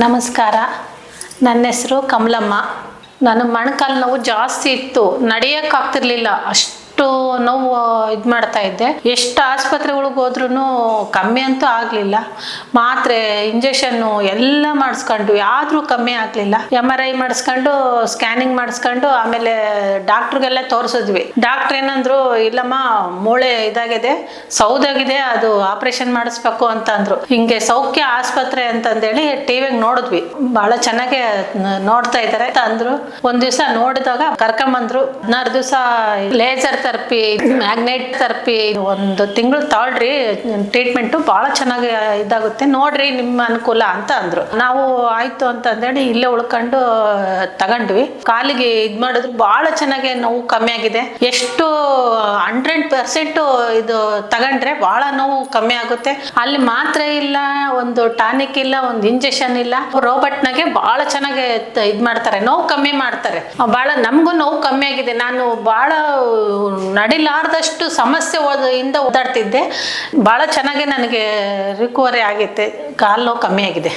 ನಮಸ್ಕಾರ. ನನ್ನ ಹೆಸರು ಕಮಲಮ್ಮ. ನಾನು ಮೊಣಕಾಲು ನೋವು ಜಾಸ್ತಿ ಇತ್ತು, ನಡೆಯೋಕ್ಕಾಗ್ತಿರ್ಲಿಲ್ಲ. ಅಷ್ಟು ನೋವು ಇದು ಮಾಡ್ತಾ ಇದ್ದೆ. ಎಷ್ಟು ಆಸ್ಪತ್ರೆಗಳಿಗೆ ಹೋದ್ರೂ ಕಮ್ಮಿ ಅಂತೂ ಆಗಲಿಲ್ಲ. ಮಾತ್ರೆ, ಇಂಜೆಕ್ಷನ್ನು ಎಲ್ಲ ಮಾಡಿಸ್ಕೊಂಡ್ವಿ, ಆದರೂ ಕಮ್ಮಿ ಆಗಲಿಲ್ಲ. MRI ಮಾಡಿಸ್ಕೊಂಡು, ಸ್ಕ್ಯಾನಿಂಗ್ ಮಾಡಿಸ್ಕೊಂಡು, ಆಮೇಲೆ ಡಾಕ್ಟ್ರಿಗೆಲ್ಲ ತೋರಿಸಿದ್ವಿ. ಡಾಕ್ಟ್ರ್ ಏನಂದ್ರು, ಇಲ್ಲಮ್ಮ ಮೂಳೆ ಇದಾಗಿದೆ, ಸೌದಾಗಿದೆ, ಅದು ಆಪರೇಷನ್ ಮಾಡಿಸ್ಬೇಕು ಅಂತ ಅಂದ್ರು. ಹಿಂಗೆ ಸೌಖ್ಯ ಆಸ್ಪತ್ರೆ ಅಂತಂದೇಳಿ ಟಿವಿಗೆ ನೋಡಿದ್ವಿ. ಭಾಳ ಚೆನ್ನಾಗಿ ನೋಡ್ತಾ ಇದ್ದಾರೆ ಅಂತ ಅಂದ್ರು. ಒಂದ್ ದಿವಸ ನೋಡಿದಾಗ ಕರ್ಕೊಂಬಂದ್ರು. 16 ದಿವಸ ಲೇಸರ್ ಥೆರಪಿ, ಮ್ಯಾಗ್ನೆಟ್ ಥೆರಪಿ, 1 ತಿಂಗಳು ತಾಳ್ರಿ ಟ್ರೀಟ್ಮೆಂಟು, ಭಾಳ ಚೆನ್ನಾಗಿ ಇದಾಗುತ್ತೆ ನೋಡ್ರಿ, ನಿಮ್ಮ ಅನುಕೂಲ ಅಂತ ಅಂದ್ರು. ನಾವು ಆಯ್ತು ಅಂತಂದೇಳಿ ಇಲ್ಲೇ ಉಳ್ಕೊಂಡು ತಗೊಂಡ್ವಿ. ಕಾಲಿಗೆ ಇದು ಮಾಡಿದ್ರು ಭಾಳ ಚೆನ್ನಾಗಿ ನೋವು ಕಮ್ಮಿ ಆಗಿದೆ. ಎಷ್ಟು 100% ಇದು ತಗೊಂಡ್ರೆ ಭಾಳ ನೋವು ಕಮ್ಮಿ ಆಗುತ್ತೆ. ಅಲ್ಲಿ ಮಾತ್ರೆ ಇಲ್ಲ, ಒಂದು ಟಾನಿಕ್ ಇಲ್ಲ, ಒಂದು ಇಂಜೆಕ್ಷನ್ ಇಲ್ಲ. ರೋಬೋಟ್ನಾಗೆ ಭಾಳ ಚೆನ್ನಾಗಿ ಇದು ಮಾಡ್ತಾರೆ, ನೋವು ಕಮ್ಮಿ ಮಾಡ್ತಾರೆ. ಭಾಳ ನಮಗೂ ನೋವು ಕಮ್ಮಿ ಆಗಿದೆ. ನಾನು ಭಾಳ ನಡಿಲಾರ್ದಷ್ಟು ಸಮಸ್ಯೆ ಇಂದ ಓದಾಡ್ತಿದ್ದೆ. ಭಾಳ ಚೆನ್ನಾಗಿ ನನಗೆ ರಿಕವರಿ ಆಗೈತೆ, ಕಾಲು ನೋವು ಕಮ್ಮಿ ಆಗಿದೆ.